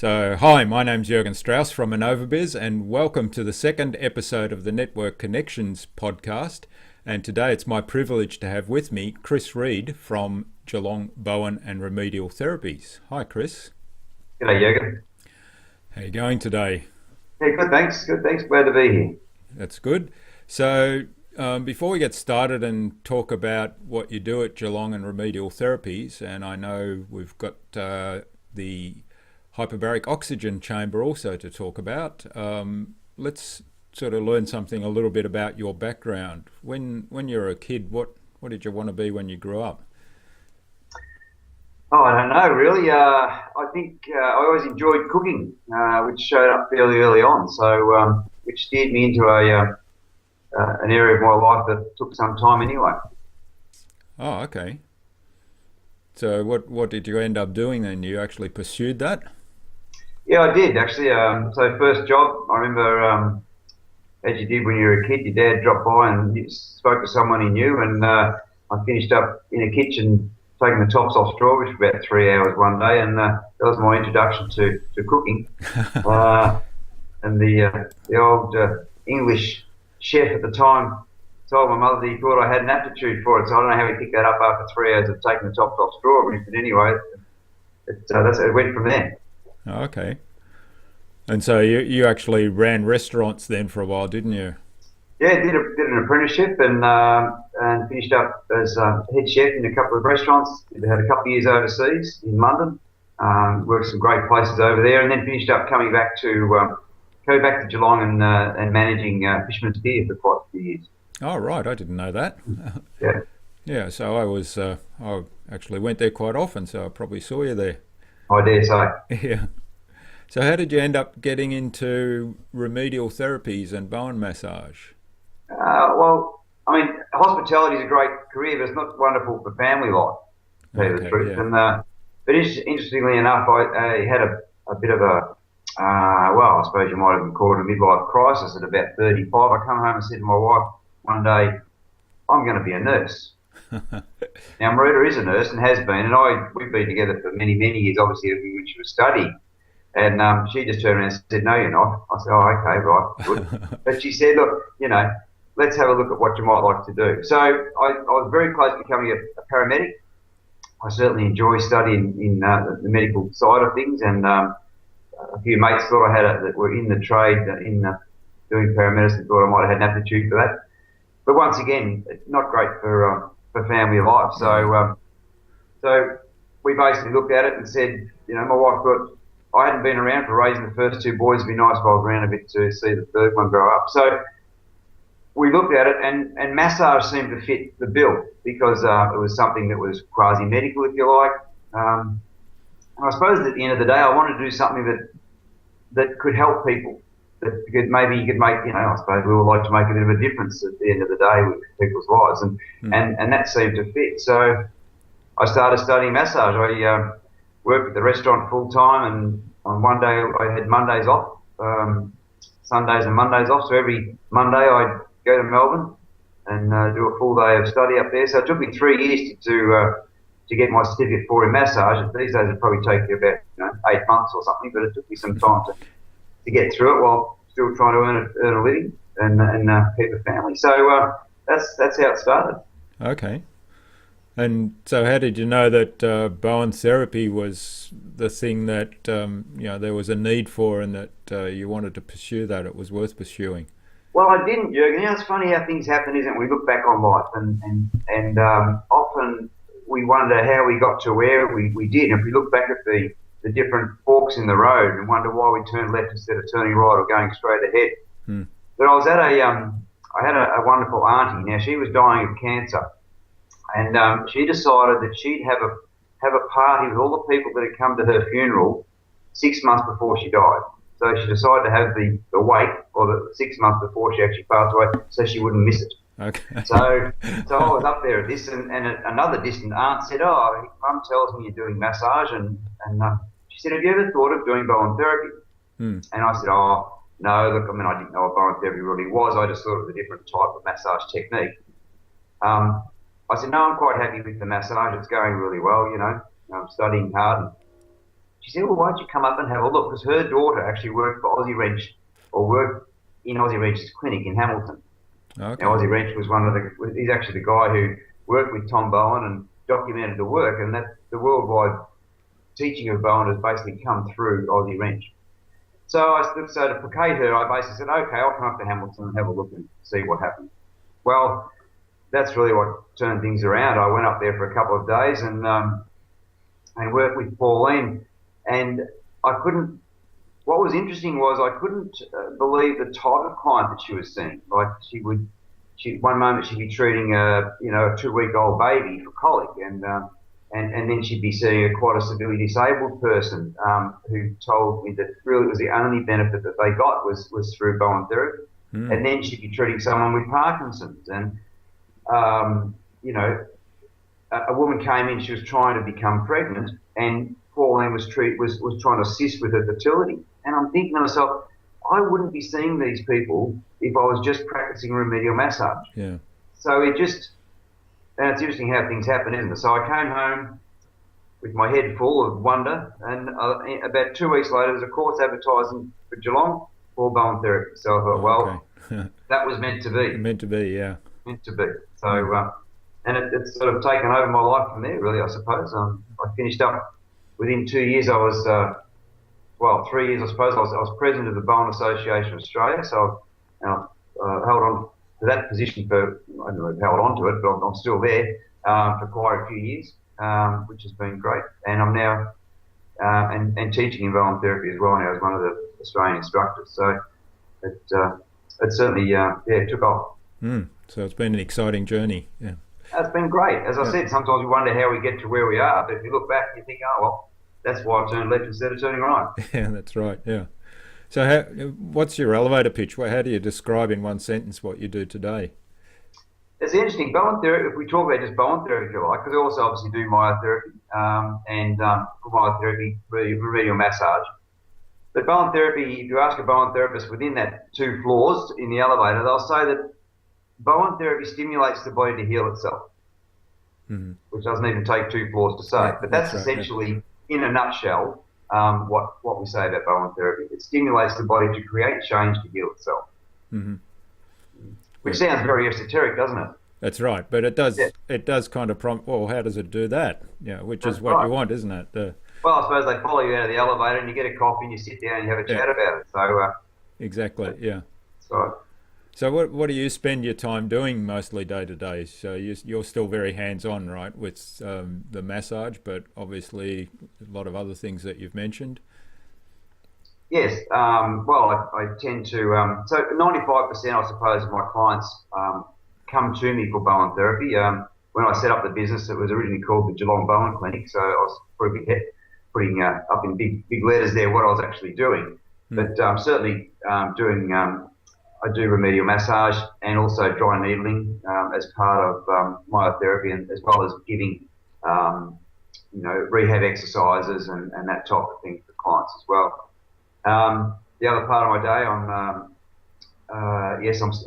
Hi, my name's Jürgen Strauss from InnovaBiz, and welcome to the second episode of the Network Connections podcast. And today it's my privilege to have with me ChrisReed from Geelong, Bowen and Remedial Therapies. Hi, Chris. G'day, Jürgen. How are you going today? Yeah, good, thanks. Good, thanks. Glad to be here. That's good. Before we get started and talk about what you do at Geelong and Remedial Therapies, and I know we've got the Hyperbaric Oxygen Chamber also to talk about, let's sort of learn something a little bit about your background. When you were a kid, what did you want to be when you grew up? Oh, I don't know, really. I think I always enjoyed cooking, which showed up fairly early on. So, which steered me into an area of my life that took some time anyway. Oh, okay. So, what did you end up doing then? You actually pursued that? Yeah, I did actually. So, first job, I remember, as you did when you were a kid, your dad dropped by and you spoke to someone he knew, and I finished up in a kitchen taking the tops off strawberries for about 3 hours one day, and that was my introduction to cooking. And the old English chef at the time told my mother that he thought I had an aptitude for it, so I don't know how he picked that up after 3 hours of taking the tops off strawberries, but anyway, it went from there. Oh, okay. And so you actually ran restaurants then for a while, didn't you? Yeah, did an apprenticeship and finished up as head chef in a couple of restaurants. Had a couple of years overseas in London. Worked some great places over there, and then finished up coming back to Geelong and managing Fisherman's Pier for quite a few years. Oh, right. I didn't know that. Yeah. Yeah. So I actually went there quite often, so I probably saw you there. I dare say. Yeah. So how did you end up getting into remedial therapies and Bowen massage? Well, I mean, hospitality is a great career, but it's not wonderful for family life, to tell you the truth. Yeah. And but interestingly enough, I had a bit of a I suppose you might have called it a midlife crisis at about 35. I come home and said to my wife one day, I'm going to be a nurse. Now, Marita is a nurse and has been, and we've been together for many, many years, obviously, when she was studying. And she just turned around and said, no, you're not. I said, oh, okay, right, good. But she said, look, let's have a look at what you might like to do. So I was very close to becoming a paramedic. I certainly enjoy studying in the medical side of things, and a few mates thought I had that were in the trade in doing paramedicine, thought I might have had an aptitude for that. But once again, it's not great for family life. So we basically looked at it and said, my wife thought I hadn't been around for raising the first two boys. It'd be nice if I was around a bit to see the third one grow up. So we looked at it, and massage seemed to fit the bill because it was something that was quasi-medical, if you like. And I suppose at the end of the day, I wanted to do something that could help people. That maybe you could make, I suppose we all like to make a bit of a difference at the end of the day with people's lives, and that seemed to fit. So I started studying massage. I worked at the restaurant full time, and on one day I had Mondays off, Sundays and Mondays off. So every Monday I'd go to Melbourne and do a full day of study up there. So it took me 3 years to get my certificate for in massage. These days it'd probably take you about 8 months or something, but it took me some time to get through it while still trying to earn a living and keep a family. So that's how it started. Okay. And so how did you know that Bowen therapy was the thing that there was a need for, and that you wanted to pursue that, it was worth pursuing? Well, I didn't, Jürgen. It's funny how things happen, isn't it? We look back on life and often we wonder how we got to where we did. And if we look back at the different forks in the road and wonder why we turned left instead of turning right or going straight ahead. But I was at I had a wonderful auntie. Now, she was dying of cancer, and she decided that she'd have a party with all the people that had come to her funeral 6 months before she died. So she decided to have the wake, or the 6 months before she actually passed away, so she wouldn't miss it. Okay. So I was up there at this, and another distant aunt said, "Oh, Mum tells me you're doing massage," and she said, "Have you ever thought of doing Bowen therapy?" And I said, "Oh, no. Look, I mean, I didn't know what Bowen therapy really was. I just thought it was a different type of massage technique." I said, "No, I'm quite happy with the massage. It's going really well. I'm studying hard." And she said, well, why don't you come up and have a look? Because her daughter actually worked for Aussie Wrench, or worked in Aussie Wrench's clinic in Hamilton. Okay. Now, Aussie Wrench was he's actually the guy who worked with Tom Bowen and documented the work, and that the worldwide teaching of Bowen has basically come through Aussie Wrench. So to placate her, I basically said, okay, I'll come up to Hamilton and have a look and see what happens. Well, that's really what turned things around. I went up there for a couple of days and worked with Pauline, and I couldn't. What was interesting was I couldn't believe the type of client that she was seeing. Like one moment she'd be treating a 2-week-old baby for colic, and then she'd be seeing quite a severely disabled person who told me that really it was the only benefit that they got was through Bowen therapy. And then she'd be treating someone with Parkinson's, and a woman came in, she was trying to become pregnant, and Pauline was trying to assist with her fertility. And I'm thinking to myself, I wouldn't be seeing these people if I was just practicing remedial massage. Yeah. So and it's interesting how things happen, isn't it? So I came home with my head full of wonder, and about 2 weeks later, there's a course advertising for Geelong for Bowen therapy. So I thought, that was meant to be. Meant to be, yeah. Meant to be. So, and it's sort of taken over my life from there, really, I suppose. I finished up within 2 years. I was, 3 years, I suppose. I was president of the Bowen Association of Australia. So I held on to that position for, I don't know, held on to it, but I'm still there for quite a few years, which has been great. And I'm now and teaching in Bowen therapy as well now as one of the Australian instructors. So it certainly took off. So it's been an exciting journey. Yeah. It's been great. As I said, sometimes we wonder how we get to where we are, but if you look back, you think, oh, well, that's why I turned left instead of turning right. Yeah, that's right, yeah. So what's your elevator pitch? How do you describe in one sentence what you do today? It's interesting. Bowen therapy, if we talk about just Bowen therapy, if you like, because I also obviously do myotherapy and for myotherapy, remedial massage. But Bowen therapy, if you ask a Bowen therapist within that 2 floors in the elevator, they'll say that Bowen therapy stimulates the body to heal itself, which doesn't even take 2 floors to say. Yeah, but that's right, essentially, in a nutshell, what we say about Bowen therapy. It stimulates the body to create change to heal itself, which sounds very esoteric, doesn't it? That's right, but it does kind of prompt, well, how does it do that? Yeah, which is what you want, isn't it? Well, I suppose they follow you out of the elevator and you get a coffee and you sit down and you have a chat about it. So exactly, yeah. So what do you spend your time doing mostly day to day? So you're still very hands-on, right, with the massage, but obviously a lot of other things that you've mentioned. Yes. Well, I tend to. So 95%, I suppose, of my clients come to me for Bowen therapy. When I set up the business, it was originally called the Geelong Bowen Clinic, so I was putting up in big letters there what I was actually doing. But certainly doing. I do remedial massage and also dry needling as part of myotherapy, and as well as giving, rehab exercises and that type of thing for clients as well. The other part of my day,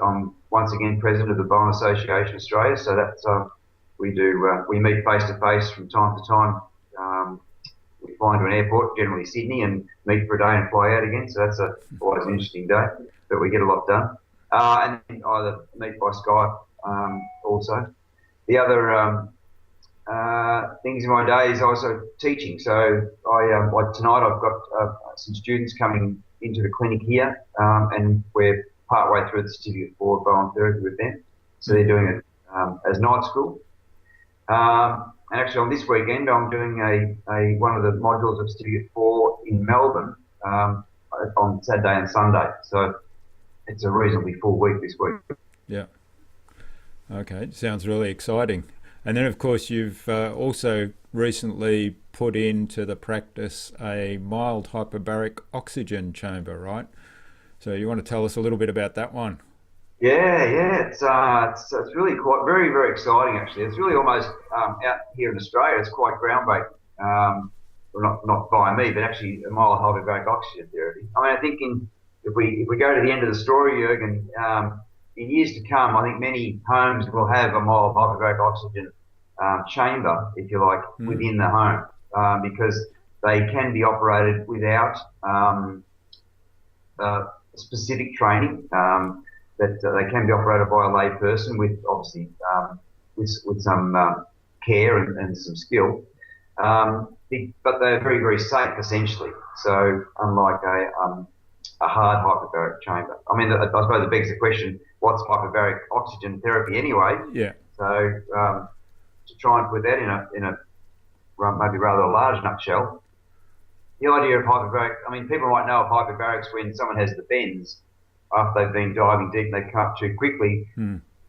I'm once again president of the Bowen Association Australia. So that's we meet face to face from time to time. We fly into an airport, generally Sydney, and meet for a day and fly out again. So that's always an interesting day, but we get a lot done. And then either meet by Skype also. The other things in my day is also teaching. So like tonight I've got some students coming into the clinic here, and we're partway through the certificate for Bowen therapy with them. So they're doing it as night school. And actually on this weekend I'm doing one of the modules of certificate 4 in Melbourne on Saturday and Sunday. So it's a reasonably full week this week. Yeah. Okay, sounds really exciting. And then, of course, you've also recently put into the practice a mild hyperbaric oxygen chamber, right? So you want to tell us a little bit about that one? Yeah. It's really quite very, very exciting, actually. It's really almost out here in Australia. It's quite groundbreaking. Well, not by me, but actually a mild hyperbaric oxygen therapy. I mean, I think if we go to the end of the story, Jürgen, in years to come, I think many homes will have a mild hyperbaric oxygen chamber, if you like, within the home, because They can be operated without specific training. That they can be operated by a lay person with obviously with some care and some skill. But they're very, very safe essentially. So unlike a hard hyperbaric chamber. I mean, I suppose it begs the question: what's hyperbaric oxygen therapy anyway? Yeah. So to try and put that in a maybe rather a large nutshell, the idea of hyperbaric. I mean, people might know of hyperbarics when someone has the bends after they've been diving deep and they come up too quickly.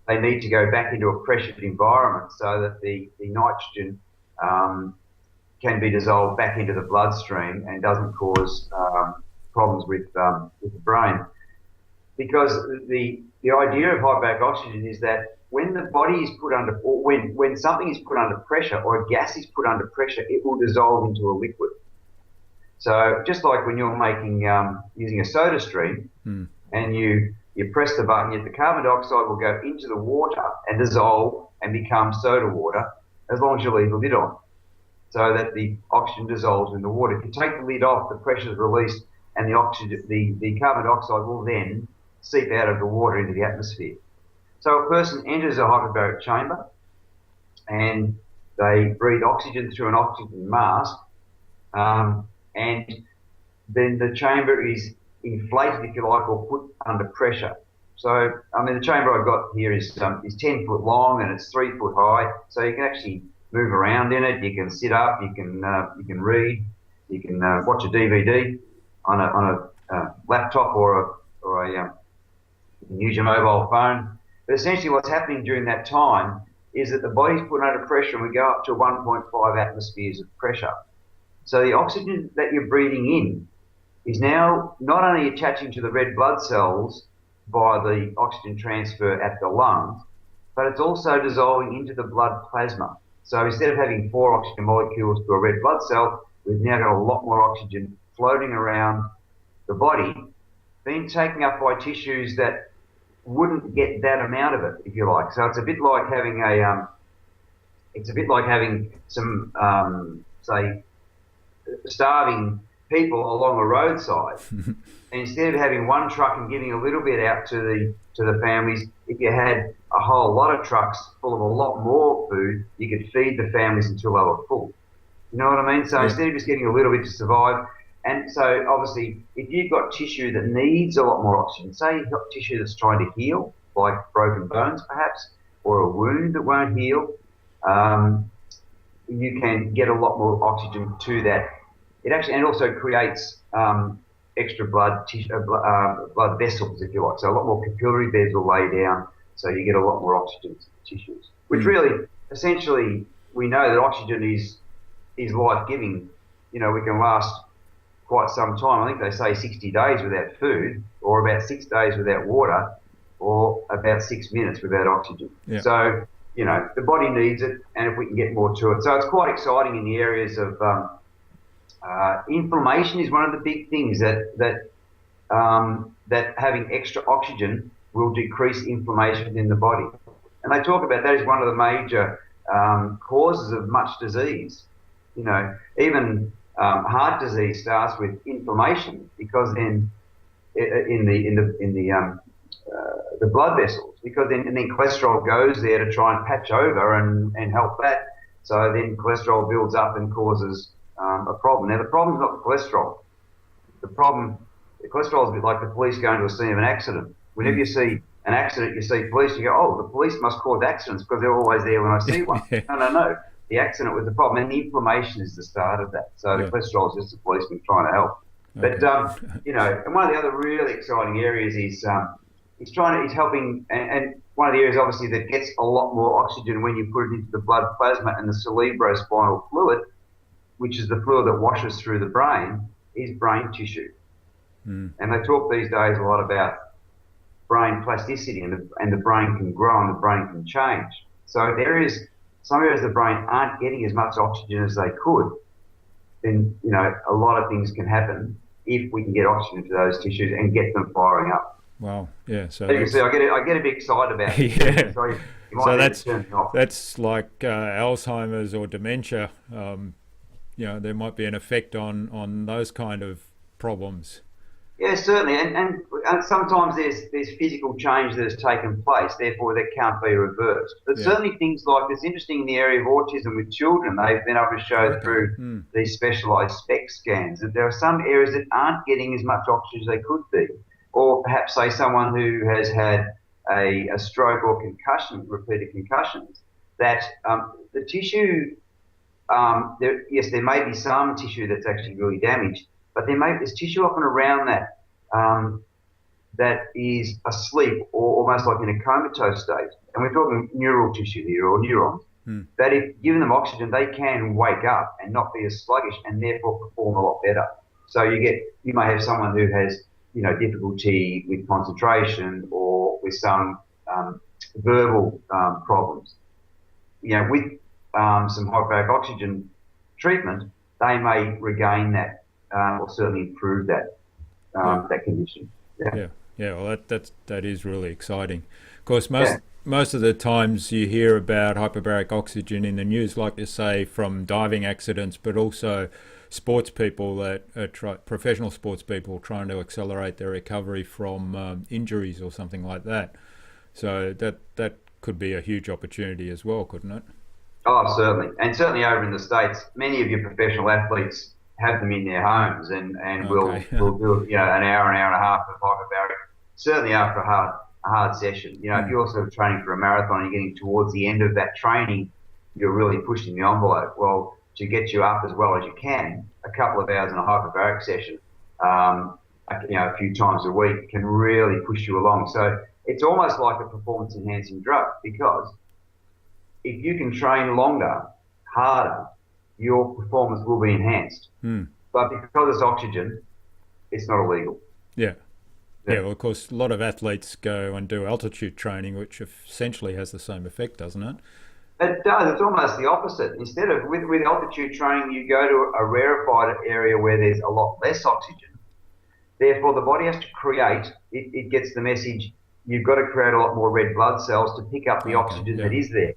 They need to go back into a pressured environment so that the nitrogen can be dissolved back into the bloodstream and doesn't cause problems with the brain. Because the idea of hyperbaric oxygen is that when the body is put under, or when something is put under pressure or a gas is put under pressure, it will dissolve into a liquid. So just like when you're making using a soda stream and you press the button, the carbon dioxide will go into the water and dissolve and become soda water as long as you leave the lid on, so that the oxygen dissolves in the water. If you take the lid off, the pressure is released and the oxygen, the carbon dioxide will then seep out of the water into the atmosphere. So a person enters a hyperbaric chamber and they breathe oxygen through an oxygen mask, and then the chamber is inflated, if you like, or put under pressure. So, I mean, the chamber I've got here is 10 foot long and it's 3 foot high, so you can actually move around in it. You can sit up, you can read, you can watch a DVD on a laptop or you can use your mobile phone. But essentially what's happening during that time is that the body's put under pressure and we go up to 1.5 atmospheres of pressure. So the oxygen that you're breathing in is now not only attaching to the red blood cells via the oxygen transfer at the lungs, but it's also dissolving into the blood plasma. So instead of having 4 oxygen molecules to a red blood cell, we've now got a lot more oxygen floating around the body, being taken up by tissues that wouldn't get that amount of it, if you like. So it's a bit like having some say starving people along a roadside. And instead of having one truck and giving a little bit out to the families, if you had a whole lot of trucks full of a lot more food, you could feed the families until they were full. You know what I mean? So instead of just getting a little bit to survive, and so obviously if you've got tissue that needs a lot more oxygen, say you've got tissue that's trying to heal, like broken bones perhaps, or a wound that won't heal, you can get a lot more oxygen to that. It actually, and also creates extra blood vessels, if you like. So a lot more capillary beds will lay down, so you get a lot more oxygen to the tissues. Which really, essentially, we know that oxygen is life-giving. You know, we can last quite some time. I think they say 60 days without food, or about 6 days without water, or about 6 minutes without oxygen. Yeah. So, you know, the body needs it, and if we can get more to it. So it's quite exciting in the areas of inflammation is one of the big things that having extra oxygen will decrease inflammation within the body. And they talk about that as one of the major causes of much disease. You know, even heart disease starts with inflammation, because then in the blood vessels, because then cholesterol goes there to try and patch over and help that. So then cholesterol builds up and causes a problem. Now the problem's not the cholesterol. The cholesterol is a bit like the police going to a scene of an accident. Whenever you see an accident, you see police, you go, oh, the police must cause accidents because they're always there when I see one. No. The accident was the problem, and the inflammation is the start of that. So the cholesterol is just the policeman trying to help. Okay. But you know, and one of the other really exciting areas is helping, and one of the areas obviously that gets a lot more oxygen when you put it into the blood plasma and the cerebrospinal fluid, which is the fluid that washes through the brain, is brain tissue. And they talk these days a lot about brain plasticity, and the brain can grow and the brain can change. So some areas of the brain aren't getting as much oxygen as they could, then, you know, a lot of things can happen if we can get oxygen to those tissues and get them firing up. Wow, yeah. So you can see, I get a bit excited about it. Yeah. So that's like Alzheimer's or dementia. there might be an effect on those kind of problems. Yeah, certainly, and sometimes there's physical change that has taken place, therefore that can't be reversed. But Yeah. certainly things like it's interesting in the area of autism with children, they've been able to show through these specialised SPECT scans that there are some areas that aren't getting as much oxygen as they could be, or perhaps say someone who has had a stroke or concussion, repeated concussions, that the tissue, there may be some tissue that's actually really damaged, but there's tissue often around that that is asleep or almost like in a comatose state. And we're talking neural tissue here, or neurons, that if given them oxygen, they can wake up and not be as sluggish and therefore perform a lot better. So you may have someone who has, difficulty with concentration or with some verbal problems. With some hyperbaric oxygen treatment, they may regain that or certainly improve that condition. Yeah. Well, that is really exciting. Of course, most of the times you hear about hyperbaric oxygen in the news, like you say, from diving accidents, but also sports people professional sports people trying to accelerate their recovery from injuries or something like that. So that could be a huge opportunity as well, couldn't it? Oh, certainly. And certainly over in the States, many of your professional athletes have them in their homes and will do an hour and a half of hyperbaric, certainly after a hard session. If you're sort of training for a marathon and you're getting towards the end of that training, you're really pushing the envelope. Well, to get you up as well as you can, a couple of hours in a hyperbaric session, a few times a week can really push you along. So it's almost like a performance enhancing drug, because if you can train longer, harder, your performance will be enhanced. But because it's oxygen, it's not illegal. Yeah, well, of course, a lot of athletes go and do altitude training, which essentially has the same effect, doesn't it? It does. It's almost the opposite. Instead of with altitude training, you go to a rarefied area where there's a lot less oxygen. Therefore, the body has to create. It gets the message. You've got to create a lot more red blood cells to pick up the oxygen that is there.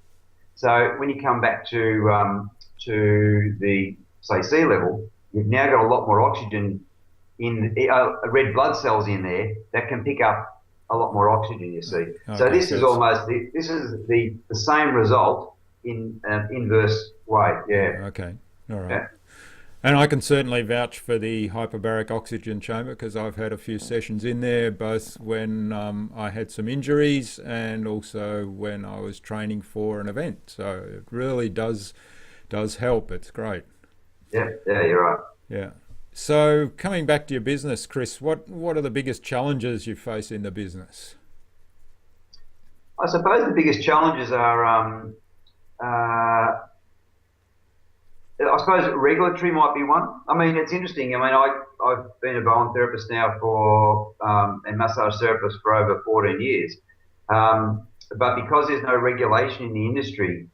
So when you come back to the, say, sea level, you've now got a lot more oxygen in red blood cells in there that can pick up a lot more oxygen, you see. So this is almost the same result in an inverse way. Yeah. Okay. All right. Yeah. And I can certainly vouch for the hyperbaric oxygen chamber, because I've had a few sessions in there, both when I had some injuries and also when I was training for an event. So it really does help. It's great. Yeah, you're right. Yeah. So coming back to your business, Chris, what are the biggest challenges you face in the business? I suppose the biggest challenges are, I suppose regulatory might be one. I mean, it's interesting. I mean, I've been a Bowen therapist now and massage therapist for over 14 years. But because there's no regulation in the industry,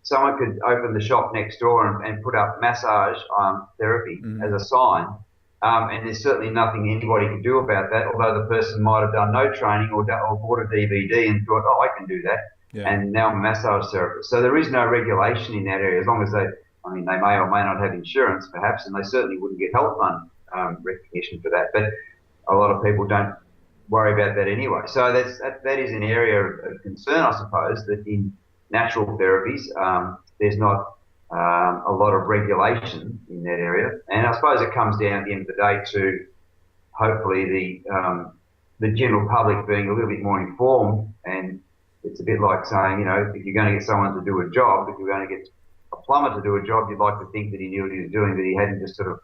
someone could open the shop next door and put up massage therapy as a sign, and there's certainly nothing anybody can do about that, although the person might have done no training or bought a DVD and thought, I can do that, and now I'm a massage therapist. So there is no regulation in that area, as long as they may or may not have insurance, perhaps, and they certainly wouldn't get health fund recognition for that. But a lot of people don't worry about that anyway. So that is an area of concern, I suppose, that in natural therapies, there's not a lot of regulation in that area, and I suppose it comes down at the end of the day to hopefully the general public being a little bit more informed. And it's a bit like saying, if you're going to get someone to do a job, if you're going to get a plumber to do a job, you'd like to think that he knew what he was doing, that he hadn't just sort of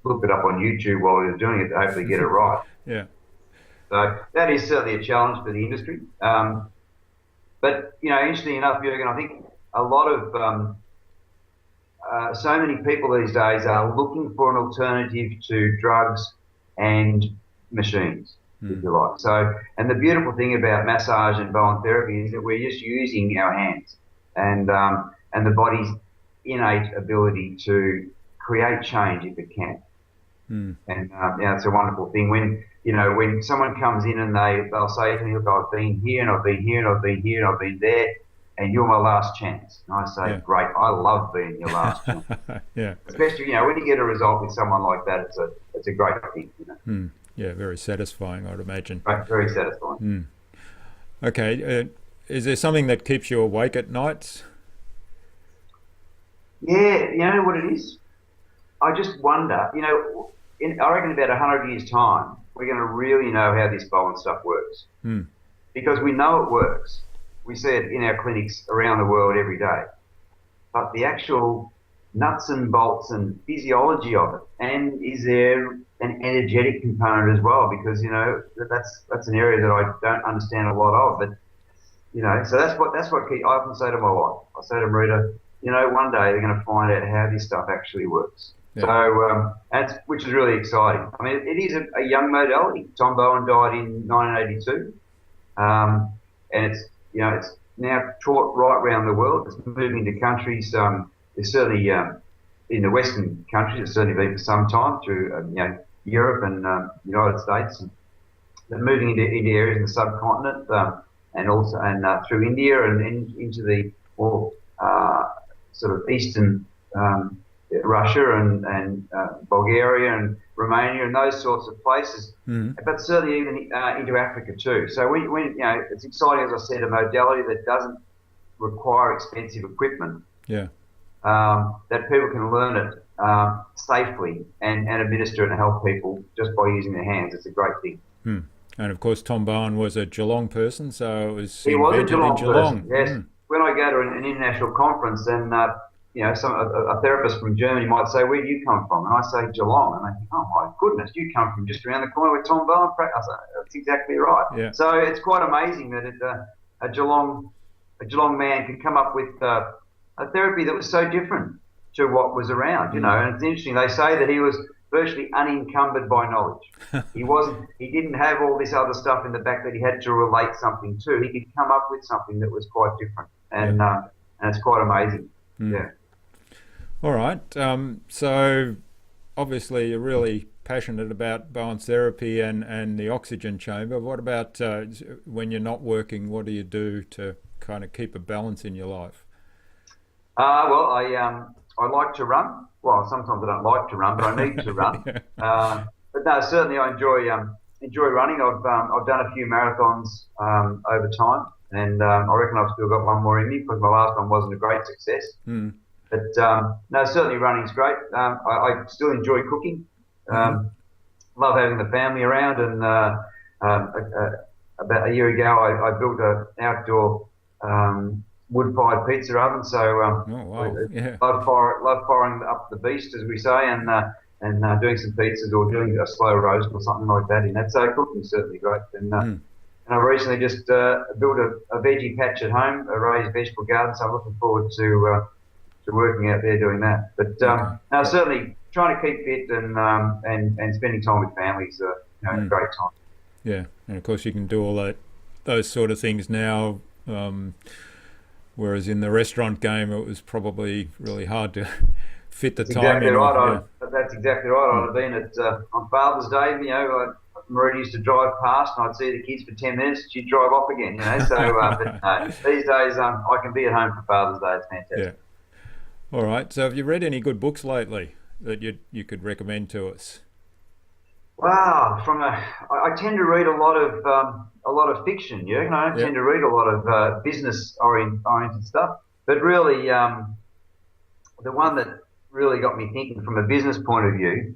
looked it up on YouTube while he was doing it to hopefully get it right. Yeah. So that is certainly a challenge for the industry. But, interestingly enough, Jürgen, I think a lot of, so many people these days are looking for an alternative to drugs and machines, if you like. So, and the beautiful thing about massage and Bowen therapy is that we're just using our hands and the body's innate ability to create change if it can. And it's a wonderful thing when someone comes in and they'll say to me, look, I've been here and I've been here and I've been here and I've been there, and you're my last chance. And I say, Yeah. great, I love being your last chance. Yeah. Especially, when you get a result with someone like that, it's a great thing. Yeah, very satisfying, I'd imagine. Right, very satisfying. Okay. Is there something that keeps you awake at nights? Yeah, you know what it is? I just wonder, I reckon about 100 years' time, we're going to really know how this Bowen stuff works. Because we know it works. We see it in our clinics around the world every day. But the actual nuts and bolts and physiology of it, and is there an energetic component as well? Because, that's an area that I don't understand a lot of. But, so that's what I often say to my wife. I say to Marita, one day they're going to find out how this stuff actually works. Yeah. So, which is really exciting. I mean, it is a young modality. Tom Bowen died in 1982, and it's now taught right around the world. It's moving to countries. It's certainly in the Western countries. It's certainly been for some time through Europe and United States, and they're moving into areas in the subcontinent, and also through India and into the more sort of eastern. Russia and Bulgaria and Romania and those sorts of places, but certainly even into Africa too. So it's exciting, as I said, a modality that doesn't require expensive equipment. Yeah. That people can learn it safely and administer it and help people just by using their hands. It's a great thing. And of course, Tom Bowen was a Geelong person, so it was he was a Geelong in Geelong. Person, yes. When I go to an international conference, then a therapist from Germany might say, "Where do you come from?" And I say, "Geelong." And they think, "Oh my goodness, you come from just around the corner with Tom Bowen." I say, "That's exactly right." Yeah. So it's quite amazing that a Geelong man can come up with a therapy that was so different to what was around, And it's interesting. They say that he was virtually unencumbered by knowledge. He didn't have all this other stuff in the back that he had to relate something to. He could come up with something that was quite different, and it's quite amazing. Yeah. All right. So obviously you're really passionate about Bowen's therapy and the oxygen chamber. What about when you're not working? What do you do to kind of keep a balance in your life? Well, I like to run. Well, sometimes I don't like to run, but I need to run. But no, certainly I enjoy running. I've done a few marathons over time, and I reckon I've still got one more in me because my last one wasn't a great success. But no, certainly running's great. I still enjoy cooking. Love having the family around. And about a year ago, I built an outdoor wood-fired pizza oven. So love firing up the beast, as we say, and doing some pizzas or doing a slow roast or something like that in that. So cooking's certainly great. And I've recently just built a veggie patch at home, a raised vegetable garden. So I'm looking forward to working out there doing that. But no, certainly trying to keep fit and spending time with family is a great time. Yeah, and of course you can do all those sort of things now. Whereas in the restaurant game, it was probably really hard to fit the time exactly in. Right. That's exactly right. I'd been at on Father's Day. Marie used to drive past, and I'd see the kids for 10 minutes. She'd drive off again. So but these days I can be at home for Father's Day. It's fantastic. Yeah. All right. So have you read any good books lately that you could recommend to us? Wow. I tend to read a lot of fiction. I don't tend to read a lot of business oriented stuff. But really, the one that really got me thinking from a business point of view,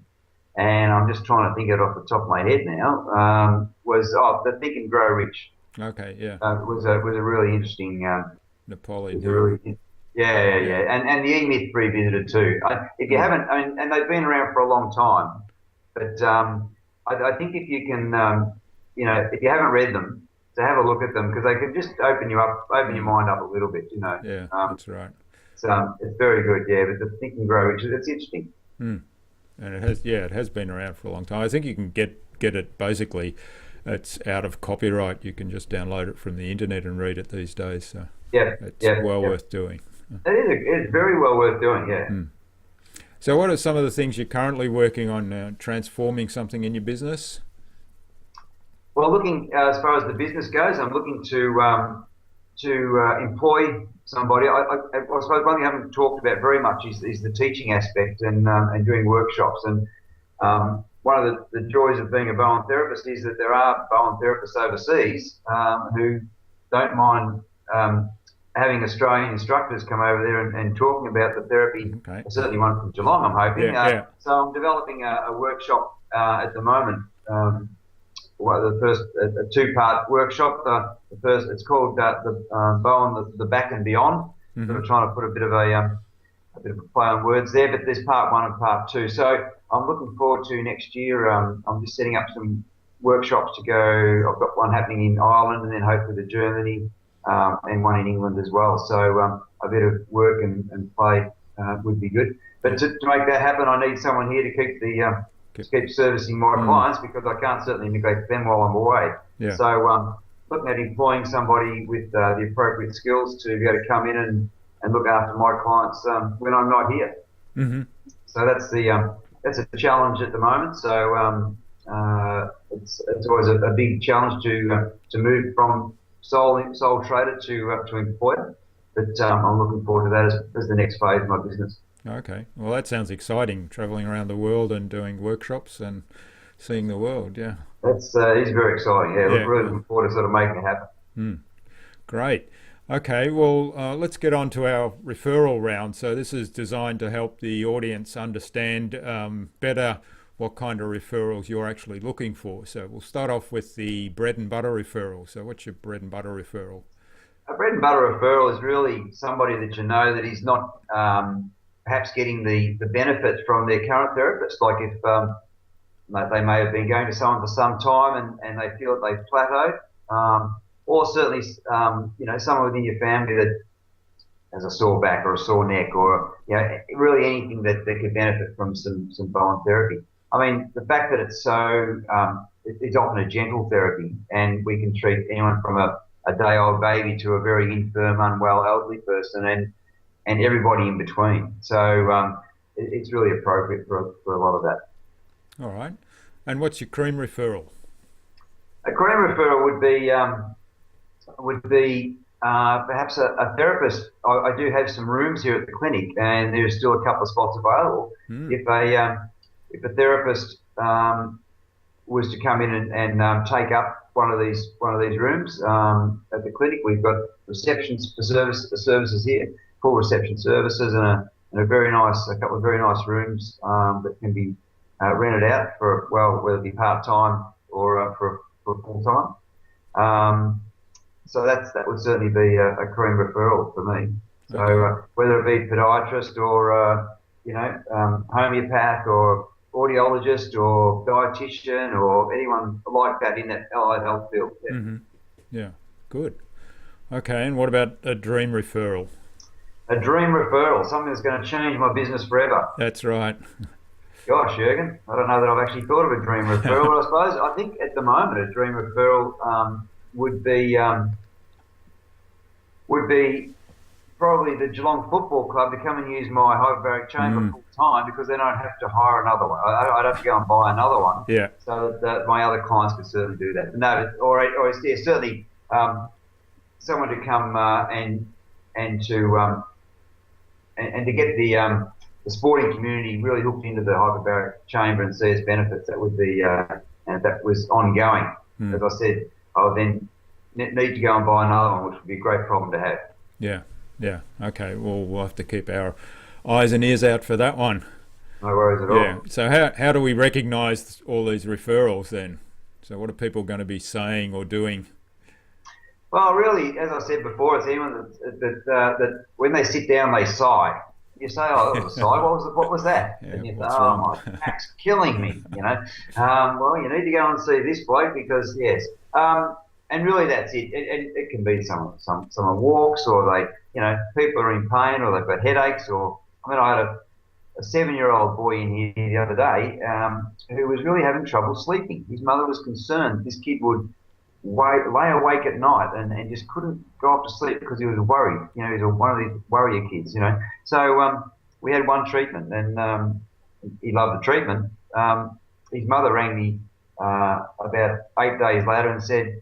and I'm just trying to think it off the top of my head now, was the Think and Grow Rich. Okay. Yeah. Was a really interesting. Napoleon. Yeah, and the E-Myth revisited too. If you haven't, and they've been around for a long time, but I think if you can, if you haven't read them, to have a look at them because they can just open your mind up a little bit, Yeah, that's right. It's very good, but the Think and Grow Rich, it's interesting. And it has been around for a long time. I think you can get it basically. It's out of copyright. You can just download it from the internet and read it these days. So it's well worth doing. It's very well worth doing, yeah. So what are some of the things you're currently working on now, transforming something in your business? Well, looking as far as the business goes, I'm looking to employ somebody. I suppose one thing I haven't talked about very much is the teaching aspect and doing workshops. And one of the joys of being a Bowen therapist is that there are Bowen therapists overseas who don't mind having Australian instructors come over there and talking about the therapy. Okay. Certainly one from Geelong, I'm hoping. So I'm developing a workshop at the moment. The first a two-part workshop. The first, it's called Bowen the Back and Beyond. Mm-hmm. So we're trying to put a bit of a play on words there, but there's part one and part two. So I'm looking forward to next year. I'm just setting up some workshops to go. I've got one happening in Ireland and then hopefully to Germany and one in England as well. So a bit of work and play would be good. But to make that happen, I need someone here to keep servicing my clients, because I can't certainly neglect them while I'm away. Yeah. So looking at employing somebody with the appropriate skills to be able to come in and look after my clients when I'm not here. Mm-hmm. So that's a challenge at the moment. So it's always a big challenge to move from sole trader to employer. But I'm looking forward to that as the next phase of my business. Okay. Well, that sounds exciting, travelling around the world and doing workshops and seeing the world, yeah. It's very exciting, yeah. Really looking forward to sort of making it happen. Great. Okay, well, let's get on to our referral round. So this is designed to help the audience understand better what kind of referrals you're actually looking for. So we'll start off with the bread and butter referral. So what's your bread and butter referral? A bread and butter referral is really somebody that you know that is not perhaps getting the benefits from their current therapist. Like if they may have been going to someone for some time and they feel that they've plateaued, or certainly someone within your family that has a sore back or a sore neck, or really anything that could benefit from some Bowen therapy. I mean, the fact that it's so it's often a gentle therapy, and we can treat anyone from a day-old baby to a very infirm, unwell, elderly person, and everybody in between. So it's really appropriate for a lot of that. All right. And what's your cream referral? A cream referral would be perhaps a therapist. I do have some rooms here at the clinic, and there's still a couple of spots available. If a therapist was to come in and take up one of these rooms at the clinic, we've got receptions for services here, full reception services, and a couple of very nice rooms that can be rented out for, well, whether it be part-time or for full-time. So that would certainly be a cream referral for me. So whether it be podiatrist or homeopath or audiologist or dietitian or anyone like that in that allied health field. Yeah. Mm-hmm. Yeah, good. Okay, and what about a dream referral? A dream referral, something that's going to change my business forever. That's right. Gosh, Jürgen, I don't know that I've actually thought of a dream referral, but I think at the moment a dream referral would be probably the Geelong Football Club to come and use my hyperbaric chamber full time, because then I'd have to hire another one. I'd have to go and buy another one. Yeah. So that my other clients could certainly do that. No, certainly someone to come and to get the sporting community really hooked into the hyperbaric chamber and see its benefits. That would be, and if that was ongoing, as I said, I would then need to go and buy another one, which would be a great problem to have. Yeah. Okay. Well, we'll have to keep our eyes and ears out for that one. No worries at all. Yeah. So how do we recognise all these referrals then? So what are people going to be saying or doing? Well, really, as I said before, it's anyone that when they sit down, they sigh. You say, "Oh, that was a sigh. What was that?" Yeah, and you say, wrong? "Oh, my back's killing me." Well, you need to go and see this bloke because yes. And really, that's it. It can be someone walks, or people are in pain, or they've got headaches, or I had a 7-year-old boy in here the other day who was really having trouble sleeping. His mother was concerned this kid would lay awake at night and just couldn't go off to sleep because he was worried. He was one of these worrier kids. So we had one treatment, and he loved the treatment. His mother rang me about 8 days later and said,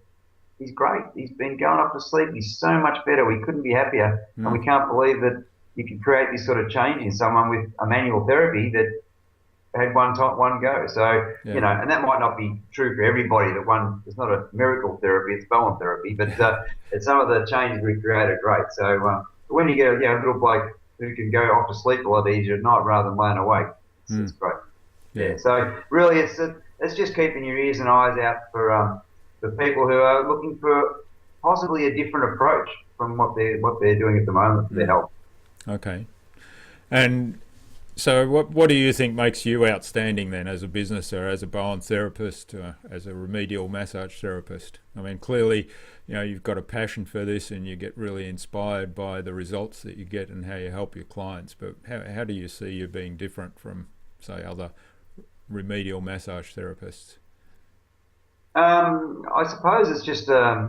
he's great. He's been going off to sleep. He's so much better. We couldn't be happier, and we can't believe that you can create this sort of change in someone with a manual therapy that had one go. So, and that might not be true for everybody. It's not a miracle therapy, it's Bowen therapy, but some of the changes we create are great. So when you get a little bloke who can go off to sleep a lot easier at night rather than laying awake, it's great. Yeah. So really, it's just keeping your ears and eyes out for people who are looking for possibly a different approach from what they're doing at the moment for their health. Okay. And so what do you think makes you outstanding then as a business or as a Bowen therapist, as a remedial massage therapist? I mean, clearly, you've got a passion for this and you get really inspired by the results that you get and how you help your clients. But how do you see you being different from, say, other remedial massage therapists? I suppose it's just I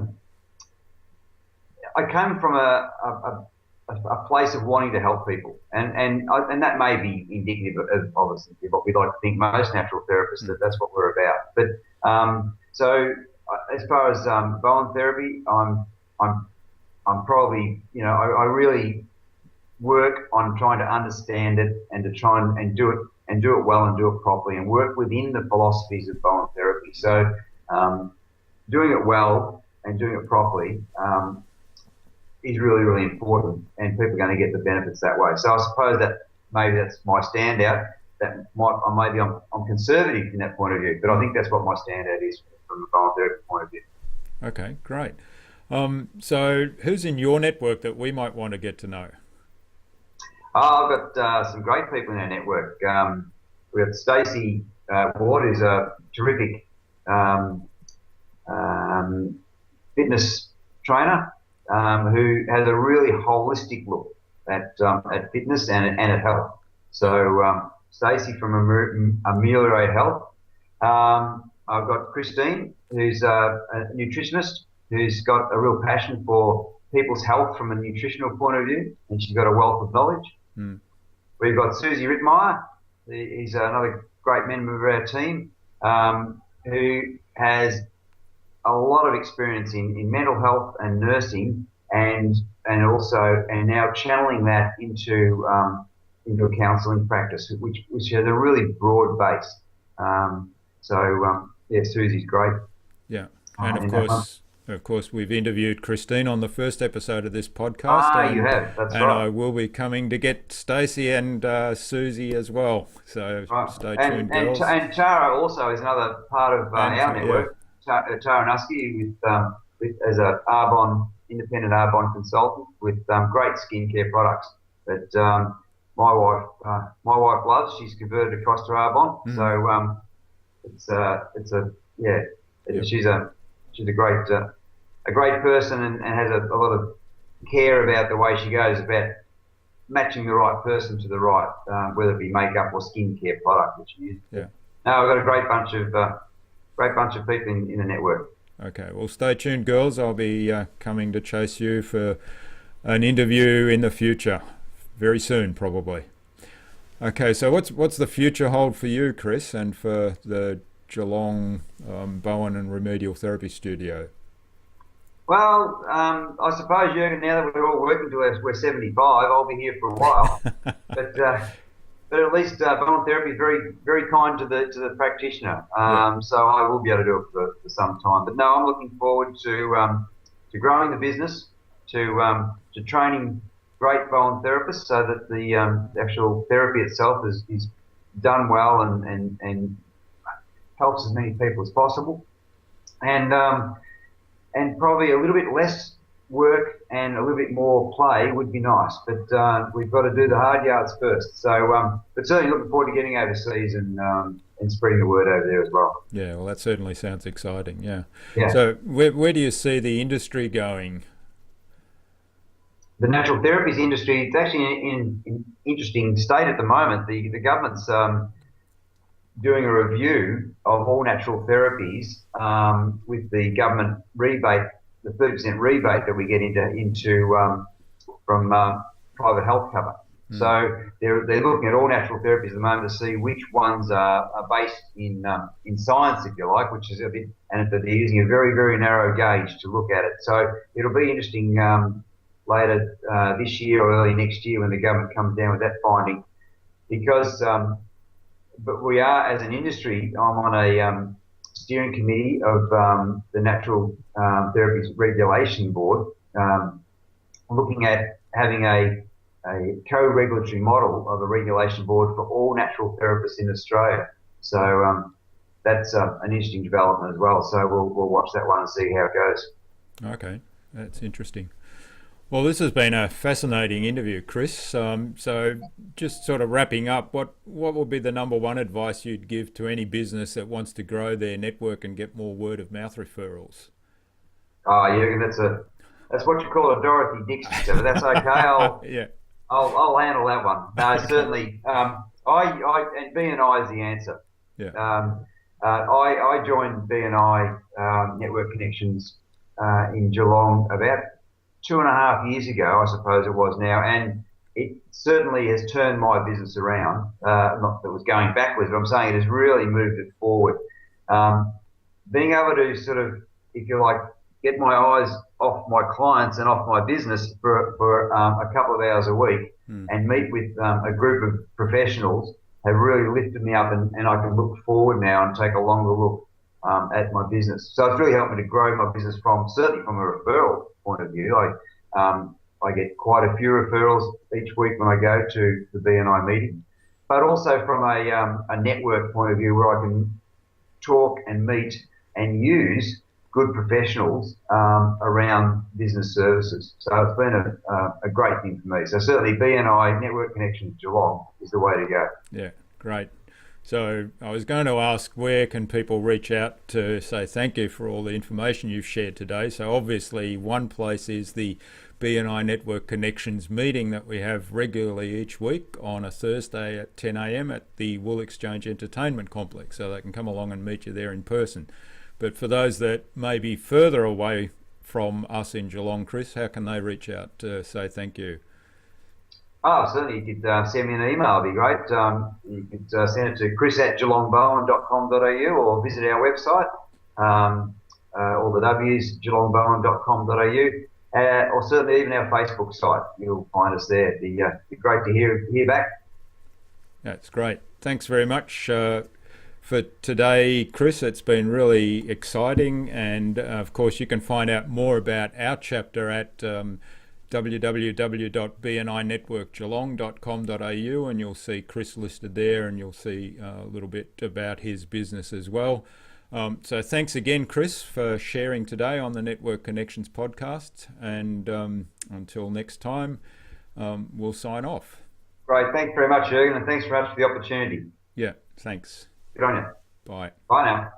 came from a place of wanting to help people, and that may be indicative of obviously what we like to think most natural therapists that's what we're about. But so as far as Bowen therapy, I'm probably I really work on trying to understand it and to try and do it well and do it properly and work within the philosophies of Bowen therapy. So doing it well and doing it properly is really, really important, and people are going to get the benefits that way. So I suppose that maybe that's my standout. Maybe I'm conservative in that point of view, but I think that's what my standout is from the Bowen therapy point of view. Okay, great. So who's in your network that we might want to get to know? I've got some great people in our network. We've got Stacey Ward, who's a terrific fitness trainer, who has a really holistic look at fitness and at health. So Stacey from Ameliorate Health. I've got Christine, who's a nutritionist, who's got a real passion for people's health from a nutritional point of view, and she's got a wealth of knowledge. We've got Susie Rittmeyer. He's another great member of our team, who has a lot of experience in mental health and nursing, and now channeling that into a counselling practice, which has a really broad base. Susie's great. Yeah, and of course, we've interviewed Christine on the first episode of this podcast. You have. That's and right. I will be coming to get Stacey and Susie as well. So stay tuned, girls. And Tara also is another part of our network. Yeah. Tara Nusky as an independent Arbonne consultant with great skincare products that my wife loves. She's converted across to Arbonne, so she's a great person and has a lot of care about the way she goes about matching the right person to the right, whether it be makeup or skincare product that she uses. Yeah. No, I've got a great bunch of people in the network. Okay, well, stay tuned, girls. I'll be coming to chase you for an interview in the future, very soon, probably. Okay, so what's the future hold for you, Chris, and for the Geelong Bowen and Remedial Therapy Studio? Well, I suppose, Jürgen, now that we're all working till we're 75, I'll be here for a while. But at least Bowen Therapy is very, very kind to the practitioner. So I will be able to do it for some time. But no, I'm looking forward to growing the business, to training great Bowen therapists, so that the actual therapy itself is done well and helps as many people as possible. And probably a little bit less work and a little bit more play would be nice, but we've got to do the hard yards first. So, but certainly looking forward to getting overseas and spreading the word over there as well. Yeah, well, that certainly sounds exciting. Yeah. So, where do you see the industry going? The natural therapies industry, it's actually in an interesting state at the moment. The government's doing a review of all natural therapies with the government rebate, the 30% rebate that we get into from private health cover. So they're looking at all natural therapies at the moment to see which ones are based in science, if you like, which is a bit, and they're using a very, very narrow gauge to look at it. So it'll be interesting later this year or early next year when the government comes down with that finding, because but we are, as an industry, I'm on a steering committee of the Natural Therapies Regulation Board, looking at having a co-regulatory model of a regulation board for all natural therapists in Australia. So that's an interesting development as well. So we'll watch that one and see how it goes. Okay, that's interesting. Well, this has been a fascinating interview, Chris. So just sort of wrapping up, what would be the number one advice you'd give to any business that wants to grow their network and get more word of mouth referrals? Oh, yeah, that's what you call a Dorothy Dixie, so that's okay. I'll handle that one. No, certainly. And B&I is the answer. Yeah. I joined B&I Network Connections in Geelong about 2.5 years ago, I suppose it was now, and it certainly has turned my business around. Not that it was going backwards, but I'm saying it has really moved it forward. Being able to sort of, if you like, get my eyes off my clients and off my business for a couple of hours a week and meet with a group of professionals have really lifted me up, and I can look forward now and take a longer look at my business. So it's really helped me to grow my business certainly from a referral point of view. I get quite a few referrals each week when I go to the B&I meeting, but also from a network point of view where I can talk and meet and use good professionals around business services. So it's been a great thing for me. So certainly B&I Network Connections Geelong is the way to go. Yeah, great. So I was going to ask, where can people reach out to say thank you for all the information you've shared today? So obviously one place is the B&I Network Connections meeting that we have regularly each week on a Thursday at 10 a.m. at the Wool Exchange Entertainment Complex, so they can come along and meet you there in person. But for those that may be further away from us in Geelong, Chris, how can they reach out to say thank you? Oh, certainly you could send me an email, it'd be great. You could send it to chris@geelongbowen.com.au or visit our website, all the W's, geelongbowen.com.au, or certainly even our Facebook site. You'll find us there. It'd be great to hear back. That's great. Thanks very much for today, Chris. It's been really exciting, and of course you can find out more about our chapter at www.bninetworkgeelong.com.au, and you'll see Chris listed there, and you'll see a little bit about his business as well. So thanks again, Chris, for sharing today on the Network Connections podcast, and until next time, we'll sign off. Great, thanks very much, Jürgen, and thanks very much for the opportunity. Yeah, thanks. Good on you. Bye. Bye now.